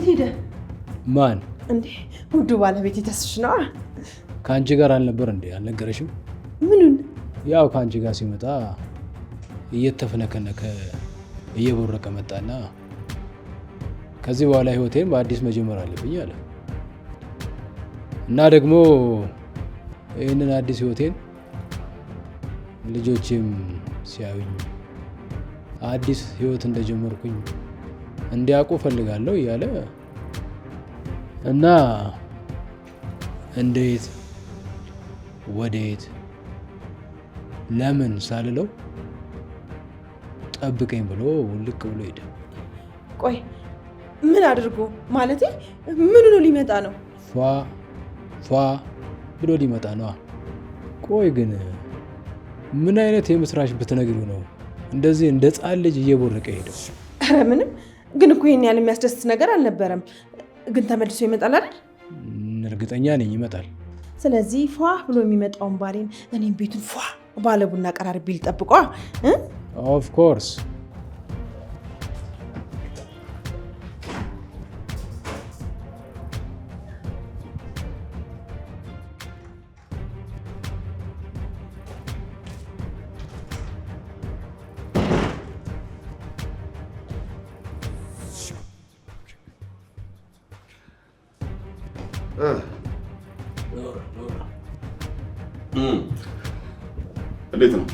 ሄደ? ማን እንዴ? ውዱ ባለቤት ተስፍሽ ነው። ከአንቺ ጋር አልነበር እንዴ? አልነገረሽም? ምኑን? ያው ከአንቺ ጋር ሲመጣ እየተፈነከነከ እየቦረቀ መጣና ከዚህ በኋላ ህይወቴን በአዲስ መጀመር አለብኝ አለ እና ደግሞ ይህንን አዲስ ህይወቴን ልጆቼም ሲያዩኝ አዲስ ህይወት እንደጀመርኩኝ እንዲያውቁ ፈልጋለሁ እያለ እና እንዴት ወዴት ለምን ሳልለው ጠብቀኝ ብሎ ውልቅ ብሎ ሄደ። ቆይ ምን አድርጎ ማለቴ ምን ነው ሊመጣ ነው? ፏ ብሎ ሊመጣ ነው። ቆይ ግን ምን አይነት የምስራች ብትነግሪው ነው እንደዚህ እንደ ጻል ልጅ እየቦረቀ ሄደው? ኧረ ምንም። ግን እኮ ይሄን ያህል የሚያስደስት ነገር አልነበረም። ግን ተመልሶ ይመጣል አይደል? እርግጠኛ ነኝ ይመጣል። ስለዚህ ፏ ብሎ የሚመጣውን ባሌን እኔም ቤቱን ፏ ባለ ቡና ቀራርቤ ልጠብቋ። ኦፍ ኮርስ እንዴት ነው?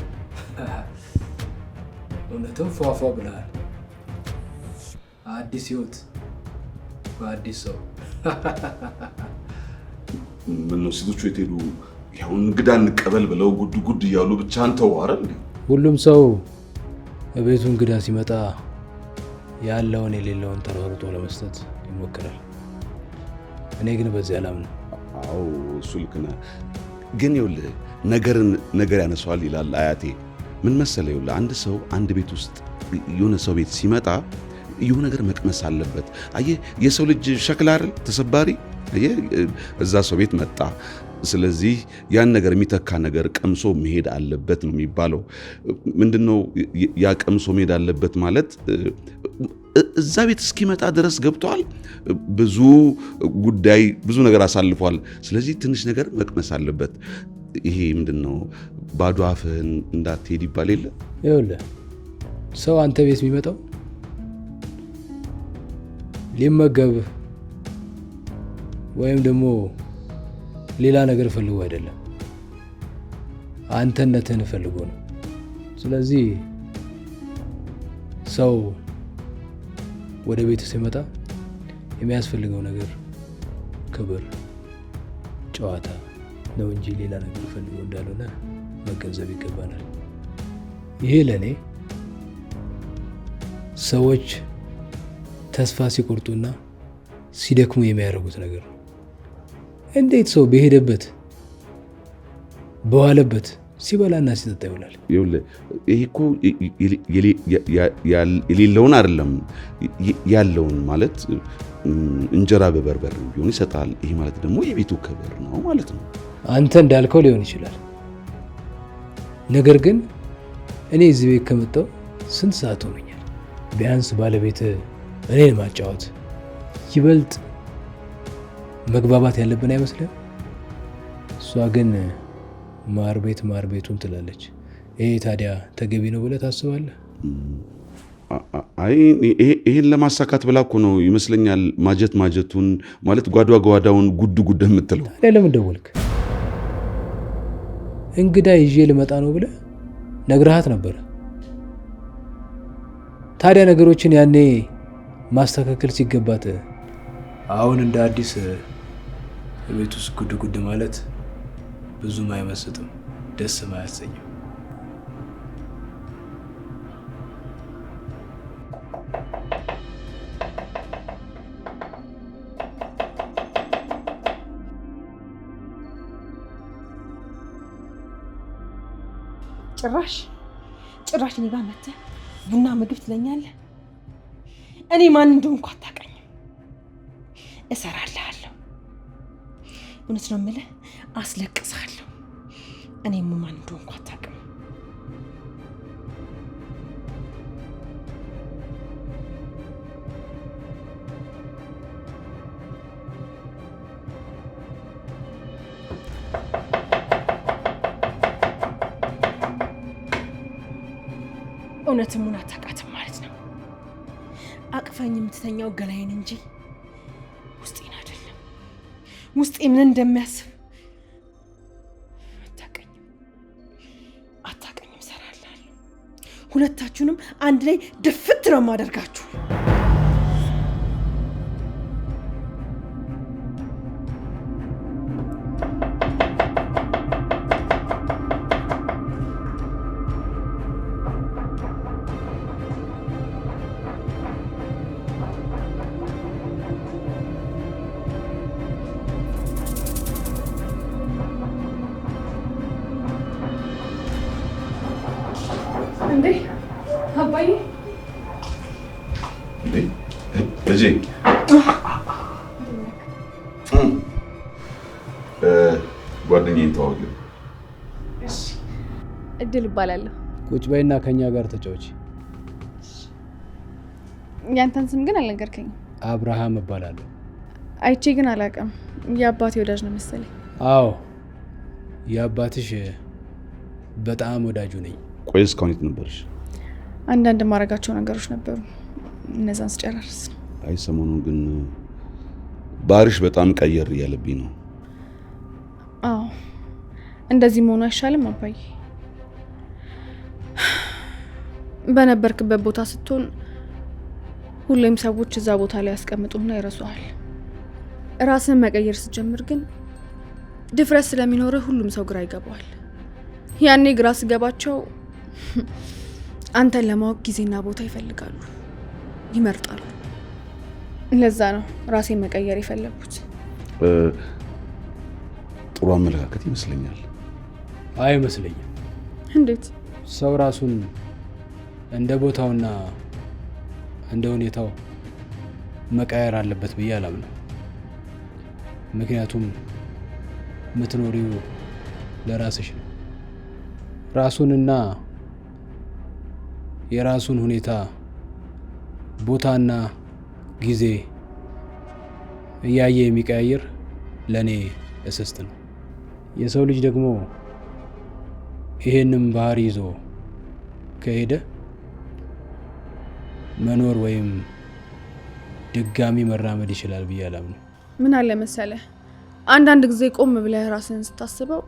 እውነትም ፏፏ ብለሃል። አዲስ ህይወት በአዲስ ሰው። ምነው ሴቶቹ የት ሄዱ? ያው እንግዳ እንቀበል ብለው ጉድ ጉድ እያሉ ብቻህን ተው አይደል? ሁሉም ሰው በቤቱ እንግዳ ሲመጣ ያለውን የሌለውን ተሯሩጦ ለመስጠት ይሞክራል። እኔ ግን በዚህ አላምንም። አዎ እሱ ልክ ነህ። ግን ይኸውልህ ነገር ያነሳዋል ይላል አያቴ። ምን መሰለህ ይኸውልህ አንድ ሰው አንድ ቤት ውስጥ የሆነ ሰው ቤት ሲመጣ የሆነ ነገር መቅመስ አለበት። አየህ የሰው ልጅ ሸክላ አይደል ተሰባሪ። አየህ እዛ ሰው ቤት መጣ፣ ስለዚህ ያን ነገር የሚተካ ነገር ቀምሶ መሄድ አለበት ነው የሚባለው። ምንድነው ያ ቀምሶ መሄድ አለበት ማለት? እዛ ቤት እስኪመጣ ድረስ ገብቷል፣ ብዙ ጉዳይ ብዙ ነገር አሳልፏል። ስለዚህ ትንሽ ነገር መቅመስ አለበት። ይሄ ምንድነው ባዶ አፍህን እንዳትሄድ ይባል የለ? ይኸውልህ ሰው አንተ ቤት የሚመጣው ሊመገብ ወይም ደግሞ ሌላ ነገር ፈልጎ አይደለም፣ አንተነትህን ፈልጎ ነው። ስለዚህ ሰው ወደ ቤት ሲመጣ የሚያስፈልገው ነገር ክብር፣ ጨዋታ ነው እንጂ ሌላ ነገር ፈልጎ እንዳልሆነ መገንዘብ ይገባናል። ይሄ ለኔ ሰዎች ተስፋ ሲቆርጡና ሲደክሙ የሚያደርጉት ነገር ነው። እንዴት ሰው በሄደበት በዋለበት ሲበላና ሲጠጣ ይውላል? ይሄ እኮ የሌለውን አይደለም ያለውን ማለት እንጀራ በበርበሬ ቢሆን ይሰጣል። ይሄ ማለት ደግሞ የቤቱ ክብር ነው ማለት ነው። አንተ እንዳልከው ሊሆን ይችላል። ነገር ግን እኔ እዚህ ቤት ከመጣሁ ስንት ሰዓት ሆኖኛል። ቢያንስ ባለቤት እኔን ማጫወት ይበልጥ መግባባት ያለብን አይመስልም? እሷ ግን ማር ቤቱን ትላለች። ይሄ ታዲያ ተገቢ ነው ብለህ ታስባለህ? አይ ይሄን ለማሳካት ብላ እኮ ነው ይመስለኛል ማጀቱን ማለት ጓዳውን ጉድ የምትለው። ታዲያ ለምን ደወልክ? እንግዳ ይዤ ልመጣ ነው ብለህ ነግረሃት ነበረ። ታዲያ ነገሮችን ያኔ ማስተካከል ሲገባት አሁን እንደ አዲስ ቤት ውስጥ ጉድ ማለት ብዙም አይመስጥም፣ ደስም አያሰኝም። ጭራሽ እኔ ጋር መተህ ቡና ምግብ ትለኛለህ? እኔ ማን እንደሆንኩ አታውቀኝም። እሰራልሃለሁ፣ እውነት ነው የምልህ፣ አስለቅስሃለሁ። እኔም ማን እንደሆንኩ አታውቅም። እውነትም ሙን አታውቃትም ማለት ነው። አቅፈኝ የምትተኛው ገላዬን እንጂ ውስጤን አይደለም። ውስጤ ምን እንደሚያስብ አታውቀኝም። እሰራልሃለሁ። ሁለታችሁንም አንድ ላይ ድፍት ነው የማደርጋችሁ። እንዴ አባዬ ልጄ ጓደኛዬን ተዋወቂ። እድል እባላለሁ። ቁጭ በይና ከኛ ጋር ተጫወች። ያንተን ስም ግን አልነገርከኝም። አብርሃም እባላለሁ። አይቼ ግን አላውቅም። የአባቴ ወዳጅ ነው መሰለኝ። አዎ የአባትሽ በጣም ወዳጁ ነኝ። ቆይ እስካሁን የት ነበርሽ? አንዳንድ ማረጋቸው ነገሮች ነበሩ፣ እነዛን ስጨራርስ። አይ ሰሞኑን ግን ባህሪሽ በጣም ቀየር እያለብኝ ነው። አዎ እንደዚህ መሆኑ አይሻልም አባዬ? በነበርክበት ቦታ ስትሆን ሁሌም ሰዎች እዛ ቦታ ላይ ያስቀምጡና ይረሱሃል። ራስን መቀየር ስትጀምር ግን ድፍረት ስለሚኖርህ ሁሉም ሰው ግራ ይገባዋል። ያኔ ግራ ሲገባቸው አንተን ለማወቅ ጊዜና ቦታ ይፈልጋሉ፣ ይመርጣሉ። ለዛ ነው ራሴን መቀየር የፈለኩት። ጥሩ አመለካከት ይመስለኛል። አይመስለኝም። እንዴት? ሰው ራሱን እንደ ቦታውና እንደ ሁኔታው መቀየር አለበት ብዬ አላምነው። ምክንያቱም የምትኖሪው ለራስሽ ነው። ራሱንና የራሱን ሁኔታ ቦታና ጊዜ እያየ የሚቀያየር ለኔ እስስት ነው። የሰው ልጅ ደግሞ ይሄንን ባህሪ ይዞ ከሄደ መኖር ወይም ድጋሚ መራመድ ይችላል ብዬ አላምነው። ምን አለ መሰለህ፣ አንዳንድ ጊዜ ቆም ብለህ ራስን ስታስበው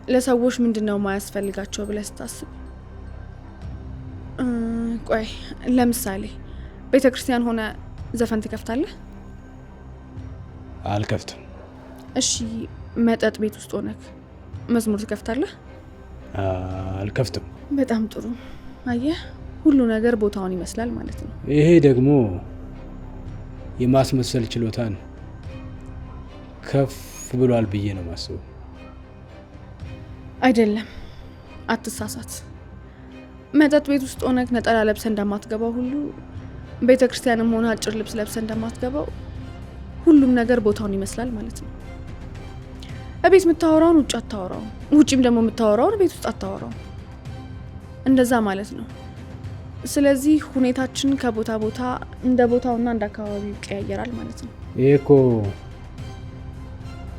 ለሰዎች ምንድነው ማያስፈልጋቸው ብለህ ስታስብ፣ ቆይ ለምሳሌ ቤተክርስቲያን ሆነ ዘፈን ትከፍታለህ? አልከፍትም። እሺ መጠጥ ቤት ውስጥ ሆነህ መዝሙር ትከፍታለህ? አልከፍትም። በጣም ጥሩ። አየህ፣ ሁሉ ነገር ቦታውን ይመስላል ማለት ነው። ይሄ ደግሞ የማስመሰል ችሎታን ከፍ ብሏል ብዬ ነው ማስበው። አይደለም፣ አትሳሳት። መጠጥ ቤት ውስጥ ሆነህ ነጠላ ለብሰ እንደማትገባው ሁሉ ቤተክርስቲያንም ሆነ አጭር ልብስ ለብሰ እንደማትገባው ሁሉም ነገር ቦታውን ይመስላል ማለት ነው። እቤት የምታወራውን ውጭ አታወራው፣ ውጭም ደግሞ የምታወራውን ቤት ውስጥ አታወራው። እንደዛ ማለት ነው። ስለዚህ ሁኔታችን ከቦታ ቦታ እንደ ቦታውና እንደ አካባቢው ይቀያየራል ማለት ነው። ይሄ እኮ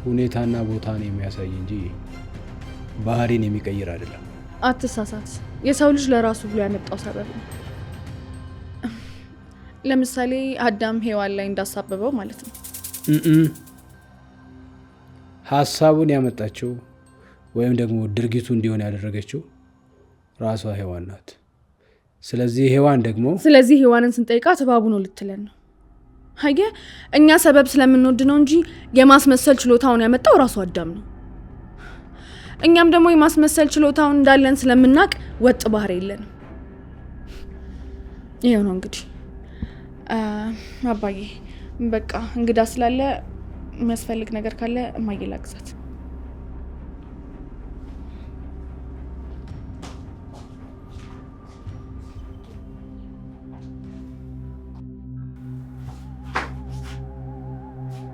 ሁኔታና ቦታን የሚያሳይ እንጂ ባህሪን የሚቀይር አይደለም። አትሳሳት። የሰው ልጅ ለራሱ ብሎ ያመጣው ሰበብ ነው። ለምሳሌ አዳም ሔዋን ላይ እንዳሳበበው ማለት ነው። ሀሳቡን ያመጣችው ወይም ደግሞ ድርጊቱ እንዲሆን ያደረገችው ራሷ ሔዋን ናት። ስለዚህ ሔዋንን ስንጠይቃት እባቡ ነው ልትለን ነው። አየህ፣ እኛ ሰበብ ስለምንወድ ነው እንጂ የማስመሰል ችሎታውን ያመጣው ራሱ አዳም ነው። እኛም ደግሞ የማስመሰል ችሎታውን እንዳለን ስለምናቅ ወጥ ባህሪ የለንም። ይሄው ነው እንግዲህ። አባዬ በቃ እንግዳ ስላለ የሚያስፈልግ ነገር ካለ እማዬ ላግዛት።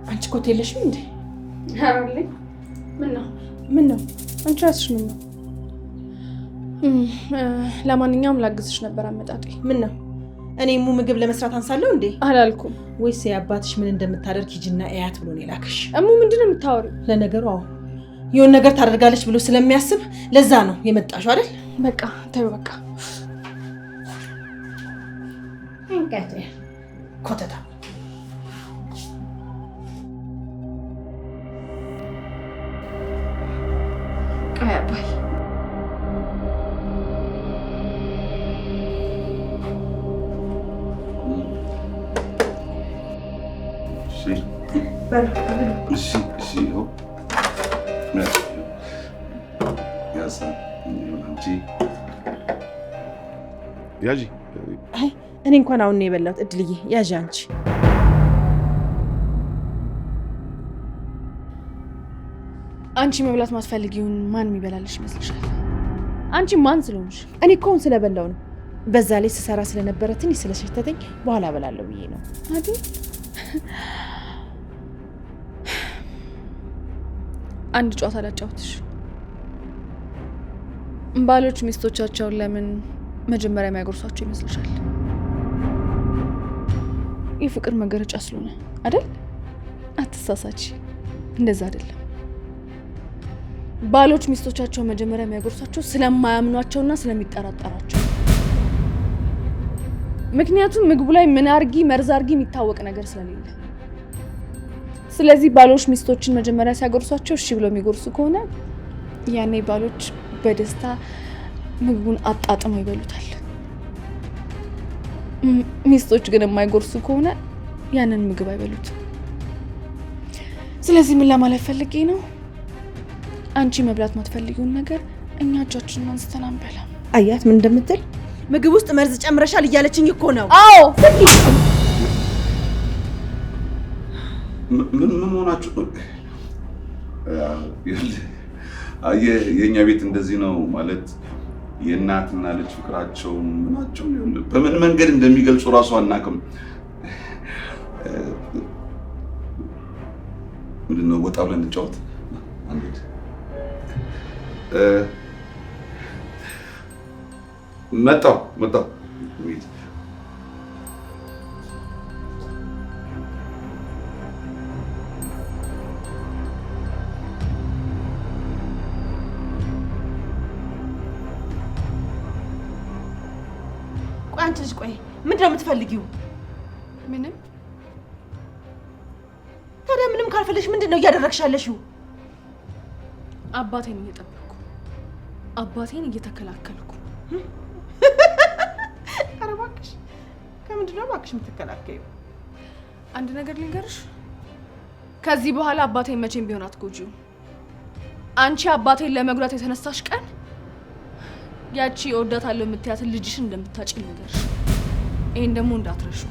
አንቺ ኮት የለሽም እንዴ? አራልኝ። ምን ነው አንቺ ራስሽ ምን ነው? ለማንኛውም ላግዝሽ ነበር አመጣጤ። ምን ነው እኔ ምግብ ለመስራት አንሳለሁ እንዴ? አላልኩም። ወይስ የአባትሽ ምን እንደምታደርግ ሂጂና እያት ብሎ ነው የላክሽ? ምንድነው የምታወሪው? ለነገሩ አዎ የሆነ ነገር ታደርጋለች ብሎ ስለሚያስብ ለዛ ነው የመጣሽው አይደል? በቃ ተይው በቃ። እንቀጥ ኮተታ አባይ ያጂ አይ እኔ እንኳን አሁን ነው የበላሁት። እድልዬ ያዢ አንቺ። አንቺ መብላት ማትፈልጊውን ማን የሚበላልሽ ይመስልሻል? አንቺ ማን ስለሆንሽ? እኔ እኮ አሁን ስለበላው ነው። በዛ ላይ ስሰራ ስለነበረ ትንሽ ስለሸተተኝ በኋላ እበላለሁ ብዬ ነው አይደል? አንድ ጨዋታ ላጫውትሽ። ባሎች ሚስቶቻቸውን ለምን መጀመሪያ የሚያጎርሷቸው ይመስልሻል? የፍቅር መገለጫ ስለሆነ አይደል? አትሳሳች፣ እንደዛ አይደለም። ባሎች ሚስቶቻቸውን መጀመሪያ የሚያጎርሷቸው ስለማያምኗቸውና ስለሚጠራጠራቸው። ምክንያቱም ምግቡ ላይ ምን አርጊ መርዝ አርጊ የሚታወቅ ነገር ስለሌለ። ስለዚህ ባሎች ሚስቶችን መጀመሪያ ሲያጎርሷቸው እሺ ብለው የሚጎርሱ ከሆነ ያኔ ባሎች በደስታ ምግቡን አጣጥመው ይበሉታል። ሚስቶች ግን የማይጎርሱ ከሆነ ያንን ምግብ አይበሉትም። ስለዚህ ምን ለማለት ፈልጌ ነው? አንቺ መብላት ማትፈልጊውን ነገር እኛ እጃችንን አንስተን አንበላ። አያት ምን እንደምትል? ምግብ ውስጥ መርዝ ጨምረሻል እያለችኝ እኮ ነው። አዎ ምን ሆናችሁ? የእኛ ቤት እንደዚህ ነው ማለት የእናትና ልጅ ፍቅራቸውን ምናቸው በምን መንገድ እንደሚገልጹ እራሱ አናውቅም። ምንድን ነው ወጣ ብለን እንጫወት? አንዴት መጣሁ አንቺ ልጅ ቆይ፣ ምንድን ነው የምትፈልጊው? ምንም። ታዲያ ምንም ካልፈለሽ ምንድን ነው እያደረግሽ ያለሽው? አባቴን እየጠበቅኩ፣ አባቴን እየተከላከልኩ። ኧረ እባክሽ፣ ከምንድን ነው እባክሽ የምትከላከዩ? አንድ ነገር ልንገርሽ፣ ከዚህ በኋላ አባቴን መቼም ቢሆን አትጎጂው። አንቺ አባቴን ለመጉዳት የተነሳሽ ቀን ያቺ እወዳታለሁ የምትያትን ልጅሽን እንደምታጭ ልንገርሽ። ይሄን ደግሞ እንዳትረሹ።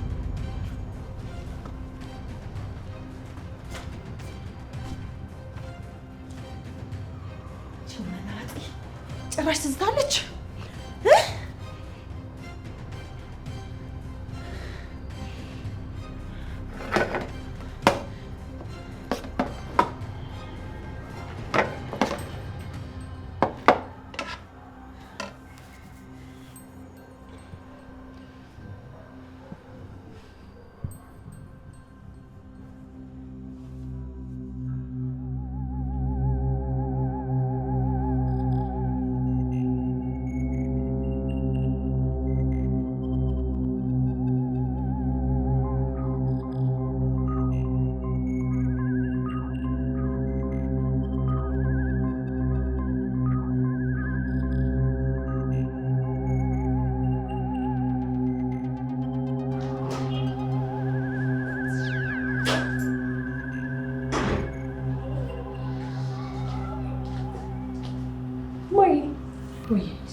ጭራሽ ትዝታለች።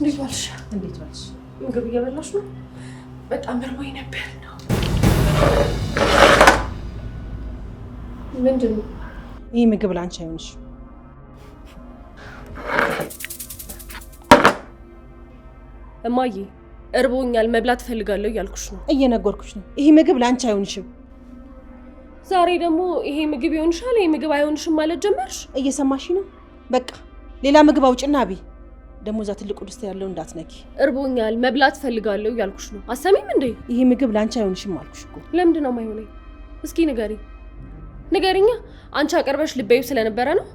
እንዴት ዋልሽ? እንዴት ዋልሽ? ምግብ እየበላሽ ነው? በጣም እርቦኝ ነበር ነው። ምንድን ነው? ይህ ምግብ ላንቺ አይሆንሽ። እማዬ እርቦኛል፣ መብላት እፈልጋለሁ እያልኩሽ ነው። እየነገርኩሽ ነው። ይህ ምግብ ላንቺ አይሆንሽም። ዛሬ ደግሞ ይሄ ምግብ ይሆንሻል፣ ይሄ ምግብ አይሆንሽም ማለት ጀመርሽ። እየሰማሽ ነው? በቃ ሌላ ምግብ አውጭና አቢ። ደግሞ እዛ ትልቁ ድስት ያለው እንዳትነኪ። እርቦኛል፣ መብላት እፈልጋለሁ እያልኩሽ ነው። አሰሚም እንዴ? ይሄ ምግብ ላንቺ አይሆንሽም አልኩሽ እኮ። ለምንድን ነው የማይሆነኝ? እስኪ ንገሪኛ። አንቺ አቀርበሽ ልበይው ስለነበረ ነው?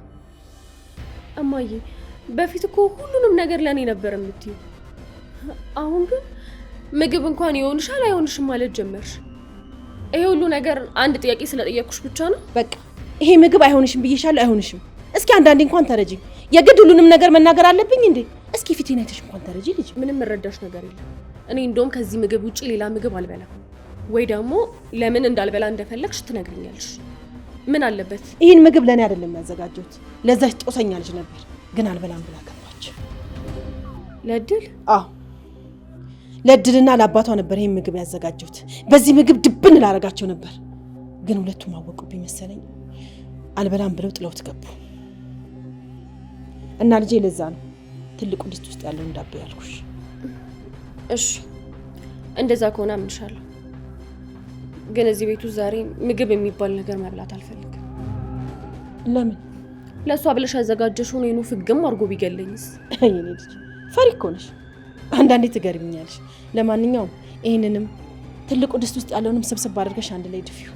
እማዬ በፊት እኮ ሁሉንም ነገር ለኔ ነበር የምትይው። አሁን ግን ምግብ እንኳን ይሆንሻል አይሆንሽም ማለት ጀመርሽ። ይሄ ሁሉ ነገር አንድ ጥያቄ ስለጠየቅኩሽ ብቻ ነው? በቃ ይሄ ምግብ አይሆንሽም ብዬሻለሁ፣ አይሆንሽም። እስኪ አንዳንዴ እንኳን ተረጂኝ። የግድ ሁሉንም ነገር መናገር አለብኝ እንዴ? እስኪ ፊቴን አይተሽ እንኳን ተረጂ ልጅ። ምንም እረዳሽ ነገር የለም። እኔ እንደውም ከዚህ ምግብ ውጪ ሌላ ምግብ አልበላም። ወይ ደግሞ ለምን እንዳልበላ እንደፈለግሽ ትነግሪኛለሽ። ምን አለበት? ይህን ምግብ ለእኔ አይደለም ያዘጋጀሁት፣ ለዛች ጦሰኛ ልጅ ነበር። ግን አልበላም ብላ ገባች። ለእድል? አዎ ለእድልና ለአባቷ ነበር ይህን ምግብ ያዘጋጀሁት። በዚህ ምግብ ድብን ላረጋቸው ነበር። ግን ሁለቱም አወቁብኝ መሰለኝ። አልበላም ብለው ጥለውት ገቡ። እና ልጄ ለዛ ነው ትልቁ ድስት ውስጥ ያለውን ዳቦ ያልኩሽ። እሺ እንደዛ ከሆነ አምንሻለሁ። ግን እዚህ ቤቱ ዛሬ ምግብ የሚባል ነገር መብላት አልፈልግም። ለምን? ለእሷ ብለሽ ያዘጋጀሽውን የኑ ፍግም አድርጎ ቢገለኝስ? የኔ ልጅ ፈሪ እኮ ነሽ። አንዳንዴ ትገርምኛለሽ። ለማንኛውም ይህንንም ትልቁ ድስት ውስጥ ያለውንም ስብስብ አድርገሽ አንድ ላይ ድፊው።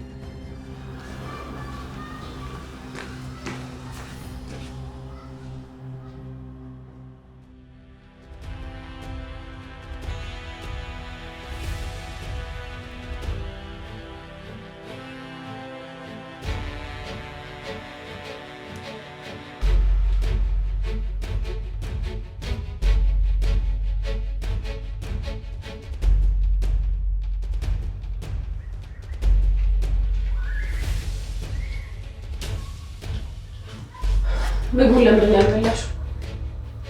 ምግቡን ለምን ያልበላሽው?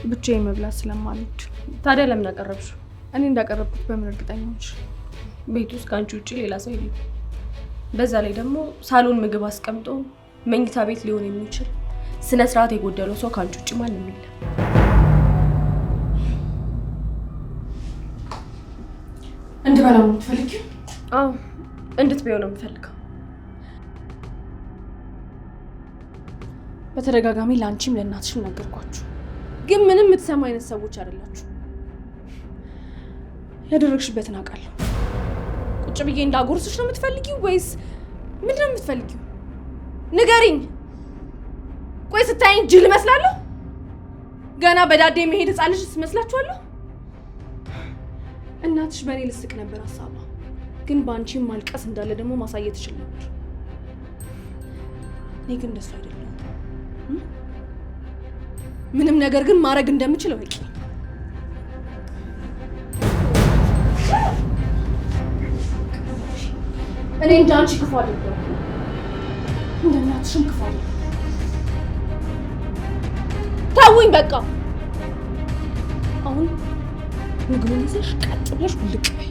ብቻዬን መብላት ስለማልወድ። ታዲያ ለምን አቀረብሽው? እኔ እንዳቀረብኩት በምን እርግጠኛ ነሽ? ቤት ውስጥ ከአንቺ ውጭ ሌላ ሰው የለም። በዛ ላይ ደግሞ ሳሎን ምግብ አስቀምጦ መኝታ ቤት ሊሆን የሚችል ስነ ስርዓት የጎደለው ሰው ከአንቺ ውጭ ማንም የለም። እንድበላ ነው የምትፈልጊው? አዎ እንድትበይው ነው የምፈልገው። በተደጋጋሚ ለአንቺም ለእናትሽም ነገርኳችሁ፣ ግን ምንም የምትሰማ አይነት ሰዎች አይደላችሁ። ያደረግሽበትን አውቃለሁ። ቁጭ ብዬ እንዳጎርስሽ ነው የምትፈልጊው ወይስ ምንድን ነው የምትፈልጊው? ንገሪኝ። ቆይ ስታይኝ ጅል እመስላለሁ? ገና በዳዴ መሄድ ህፃን ልጅ ትመስላችኋለሁ? እናትሽ በእኔ ልስቅ ነበር ሀሳቧ፣ ግን በአንቺም ማልቀስ እንዳለ ደግሞ ማሳየት እችል ነበር። እኔ ግን እንደሱ አይደለም። ምንም ነገር ግን ማድረግ እንደምችል ወቂ። እኔ እንደ አንቺ ክፉ አይደለም፣ እንደ እናትሽም ክፉ አይደለም። ተውኝ በቃ። አሁን ምግቡን ይዘሽ ቀጥ ብለሽ ውልቅ በይ።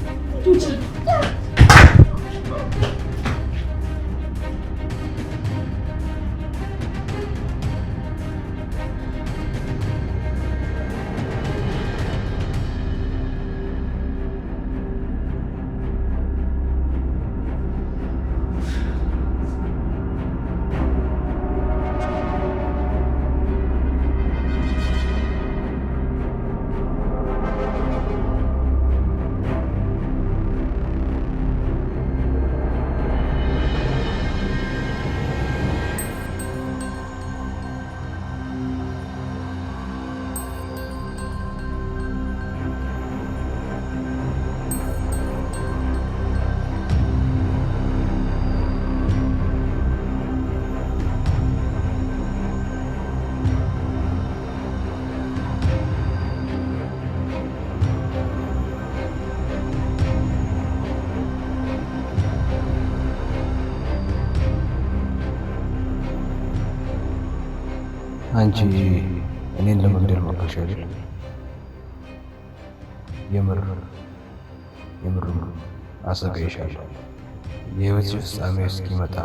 አንቺ እኔን ለመግደል ሞክረሽ አይደል? የምር አሰቃይሻለሁ። የህይወትሽ ፍጻሜ እስኪመጣ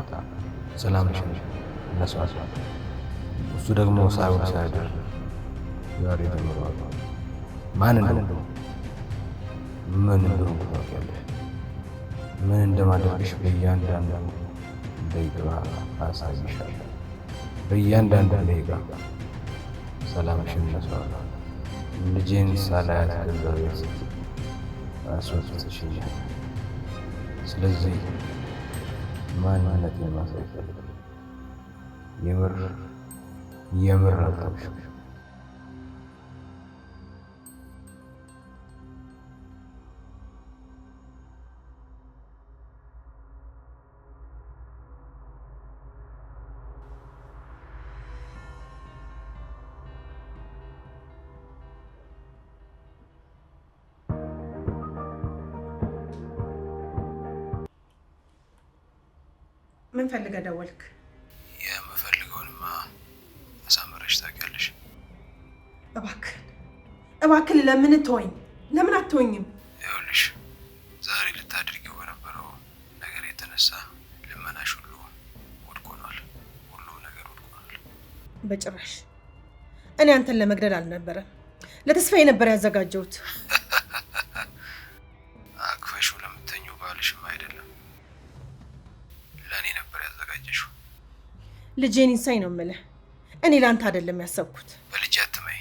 ሰላምሽን ነሷት። እሱ ደግሞ ሳይውል ሳያድር ዛሬ ጀምሯል። ማን እንደሆነ ምን እንደሆነ ታውቂያለሽ። ምን እንደማደርግሽ በእያንዳንዱ ደቂቃ አሳይሻለሁ። በእያንዳንዱ ደቂቃ ሰላምሽን ነሷት። ልጄን ሳላያት ከዛ ቤት አስወጥተሽኛል። ስለዚህ ማንነቴን ማሳየት ፈልጋለሁ። የምር አልተውሽም። ምን ፈልገህ ደወልክ? የምፈልገውንማ አሳምረሽ ታውቂያለሽ። እባክህ ለምን ተወኝ? ለምን አትወኝም? ይኸውልሽ ዛሬ ልታድርጊው በነበረው ነገር የተነሳ ልመናሽ ሁሉ ውድቅ ሆኗል። ሁሉም ነገር ውድቅ ሆኗል። በጭራሽ እኔ አንተን ለመግደል አልነበረም፣ ለተስፋዬ ነበር ያዘጋጀሁት። አቅፈሽው ለምተኘው ባልሽም አይደለም ለእኔ ነበር ያዘጋጀሽው። ልጄን ይንሳኝ ነው የምልህ። እኔ ለአንተ አይደለም ያሰብኩት። በልጅ አትመይ።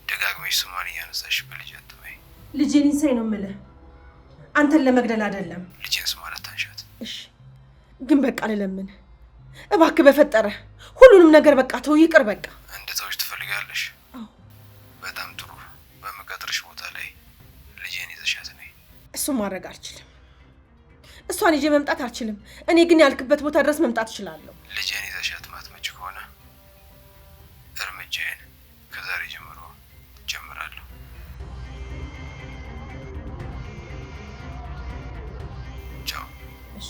ደጋግመሽ ስሟን እያነሳሽ በልጅ አትመይ። ልጄን ይንሳኝ ነው የምልህ፣ አንተን ለመግደል አይደለም። ልጄን ስሟን አታንሻት። እሺ ግን በቃ ልለምን እባክህ፣ በፈጠረ ሁሉንም ነገር በቃ ተው፣ ይቅር በቃ። እንድተውሽ ትፈልጋለሽ? በጣም ጥሩ። በምቀጥርሽ ቦታ ላይ ልጄን ይዘሻት ነይ። እሱን ማድረግ አልችልም። እሷን ይዤ መምጣት አልችልም። እኔ ግን ያልክበት ቦታ ድረስ መምጣት እችላለሁ። ልጄን ይዘሻት ማትመጭ ከሆነ እርምጃዬን ከዛሬ ጀምሮ ጀምራለሁ። ቻው። እሺ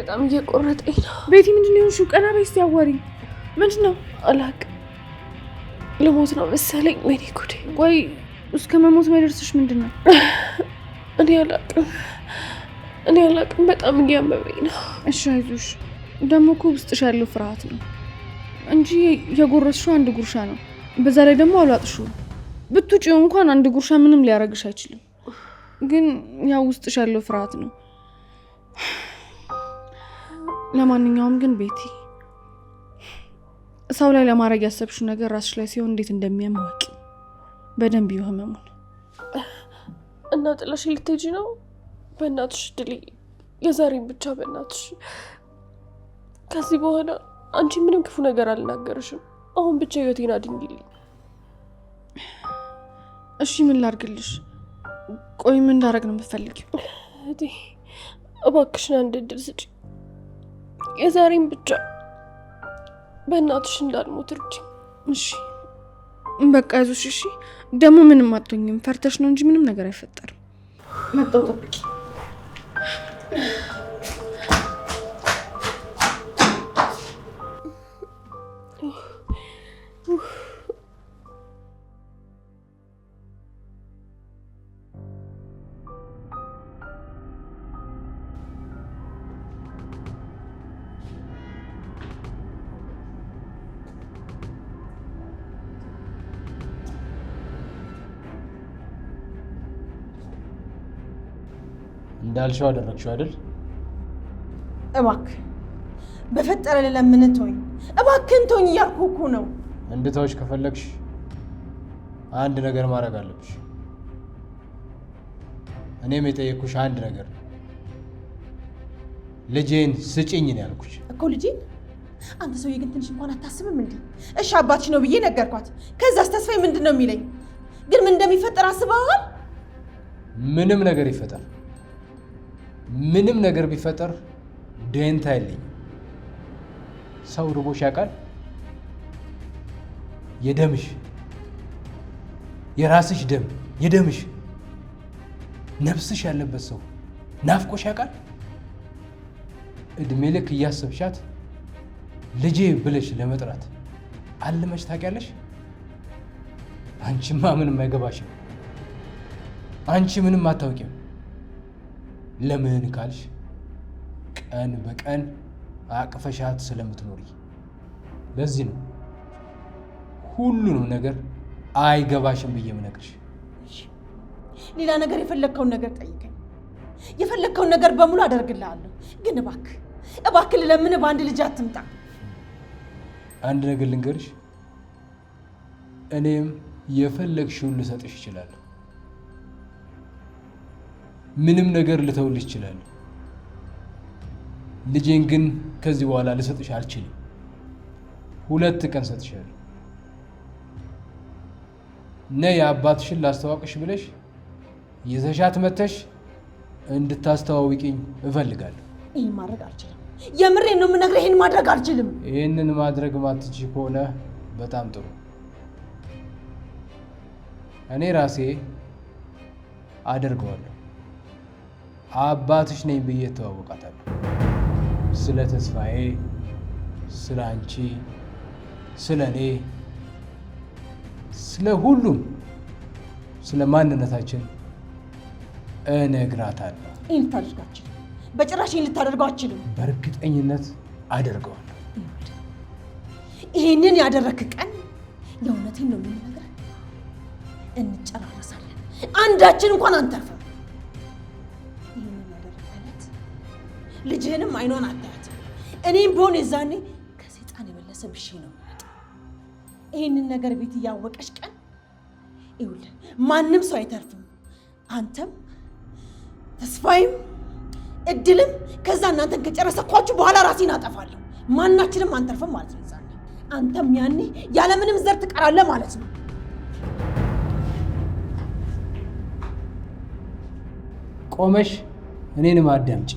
በጣም እየቆረጠኝ ነው። ቤቲ ምንድን ነው የሆንሽው? ቀና በይ እስኪ አዋሪኝ። ምንድን ነው? አላውቅም። ለሞት ነው መሰለኝ። ወይኔ ጉዴ! ቆይ እስከ መሞት ማይደርስሽ ምንድን ነው? እኔ አላውቅም። በጣም እያመመኝ ነው። እሺ አይዞሽ። ደግሞ እኮ ውስጥሽ ያለው ፍርሃት ነው እንጂ የጎረስሽው አንድ ጉርሻ ነው። በዛ ላይ ደግሞ አሏጥሽው። ብትውጪው እንኳን አንድ ጉርሻ ምንም ሊያረግሽ አይችልም። ግን ያው ውስጥሽ ያለው ፍርሃት ነው። ለማንኛውም ግን ቤቲ ሰው ላይ ለማድረግ ያሰብሽው ነገር ራስሽ ላይ ሲሆን እንዴት እንደሚያማውቂ በደንብ ይወመሙን እና ጥለሽ ልትሄጂ ነው? በእናትሽ ድሊ፣ የዛሬን ብቻ በእናትሽ። ከዚህ በኋላ አንቺ ምንም ክፉ ነገር አልናገርሽም። አሁን ብቻ ህይወቴን አድኝልኝ። እሺ ምን ላድርግልሽ? ቆይ ምን እንዳደረግ ነው የምትፈልጊው? እህቴ እባክሽን አንድ እድል ስጪ። የዛሬን ብቻ በእናትሽ እንዳልሞት እርጂ። እሺ በቃ አይዞሽ። እሺ ደግሞ ምንም አትሆኝም። ፈርተሽ ነው እንጂ ምንም ነገር አይፈጠርም። መጣሁ፣ ጠብቂ። እንዳልሽው አደረግሽው አይደል? እባክህ በፈጠረ ለምን ተወኝ፣ እባክህን ተወኝ እያልኩህ እኮ ነው። እንድተውሽ ከፈለግሽ አንድ ነገር ማድረግ አለብሽ። እኔም የጠየቅኩሽ አንድ ነገር ነው። ልጄን ስጭኝ ነው ያልኩሽ እኮ። ልጄን? አንተ ሰውዬ ግን ትንሽ እንኳን አታስብም እንዴ? እሺ አባትሽ ነው ብዬ ነገርኳት። ከዛስ ተስፋዬ ምንድን ነው የሚለኝ? ግን ምን እንደሚፈጠር አስበዋል? ምንም ነገር ይፈጠር፣ ምንም ነገር ቢፈጠር ደንታ የለኝም። ሰው ርቦሽ ያውቃል? የደምሽ የራስሽ ደም የደምሽ ነፍስሽ ያለበት ሰው ናፍቆሽ ያውቃል? እድሜ ልክ እያሰብሻት ልጄ ብለሽ ለመጥራት አልመሽ ታውቂያለሽ? አንቺማ ምንም አይገባሽም። አንቺ ምንም አታውቂም። ለምን ካልሽ ቀን በቀን አቅፈሻት ስለምትኖሪ ለዚህ ነው ሁሉንም ነገር አይገባሽም ብዬ የምነግርሽ። ሌላ ነገር የፈለግከውን ነገር ጠይቀኝ፣ የፈለግከውን ነገር በሙሉ አደርግልሃለሁ። ግን እባክህ ለምን በአንድ ልጅ አትምጣ። አንድ ነገር ልንገርሽ፣ እኔም የፈለግሽውን ልሰጥሽ እችላለሁ። ምንም ነገር ልተውልሽ እችላለሁ። ልጄን ግን ከዚህ በኋላ ልሰጥሽ አልችልም። 2 ቀን ሰጥሻለሁ። ነይ አባትሽን ላስተዋውቅሽ ብለሽ ይዘሻት መተሽ እንድታስተዋውቂኝ እፈልጋለሁ። ይህን ማድረግ አልችልም። የምሬን ነው የምነግርህ። ይህን ማድረግ አልችልም። ይህንን ማድረግ ማትችይ ከሆነ በጣም ጥሩ። እኔ ራሴ አደርገዋለሁ። አባትሽ ነኝ ብዬ ተዋወቃታለሁ። ስለ ተስፋዬ፣ ስለ አንቺ፣ ስለ እኔ፣ ስለ ሁሉም ስለ ማንነታችን እነግራታለሁ። ይህን ልታደርገው አልችልም። በጭራሽ ይህን ልታደርገው አልችልም። በእርግጠኝነት አደርገዋለሁ። ይህንን ያደረክ ቀን የእውነቴን ነው የምነግርህ፣ እንጨራረሳለን። አንዳችን እንኳን አንተርፍም። ይህንን ያደረከለት ልጅህንም አይኗን አታያት። እኔም ቢሆን የዛኔ ከሰይጣን የመለሰ ብሼ ነው የሚመጣ። ይህንን ነገር ቤት እያወቀች ቀን ይኸውልህ ማንም ሰው አይተርፍም። አንተም ተስፋይም እድልም። ከዛ እናንተን ከጨረሰኳችሁ በኋላ ራሴን አጠፋለሁ። ማናችንም አንተርፍም ማለት ነው። ዛኔ አንተም ያኔ ያለምንም ዘር ትቀራለህ ማለት ነው። ቆመሽ እኔንም አዳምጪ።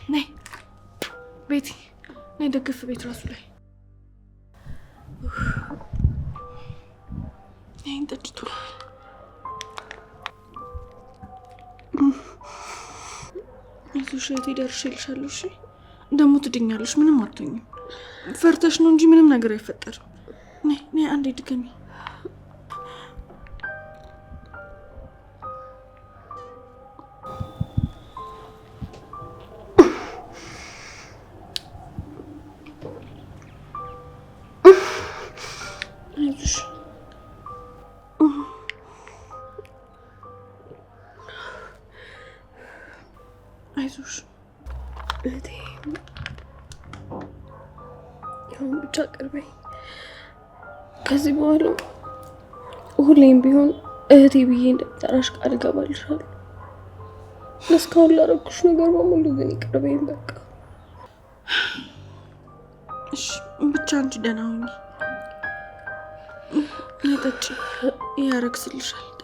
ነይ ቤቲ፣ ነይ ደግፍ ቤት ራሱ ላይ ይህን ጠጭቶ እዚህ ሸቴ ደርሼልሻለሁ። እሺ ደግሞ ትድኛለሽ። ምንም አትሆኝም። ፈርተሽ ነው እንጂ ምንም ነገር አይፈጠርም። ነይ ነይ፣ አንዴ ድገሚ። አይዞሽ እህቴ፣ ይሁን ብቻ ቅርበኝ። ከዚህ በኋላ ሁሌም ቢሆን እህቴ ብዬ እንደምጠራሽ ቃል እገባልሻለሁ። እስካሁን ላደረኩሽ ነገር በሙሉ ግን ይቅርበኝ በቃ። እሺ ብቻ አንቺ ደህና ሁኚ። ነይ ጠጪ፣ ያረግስልሻል።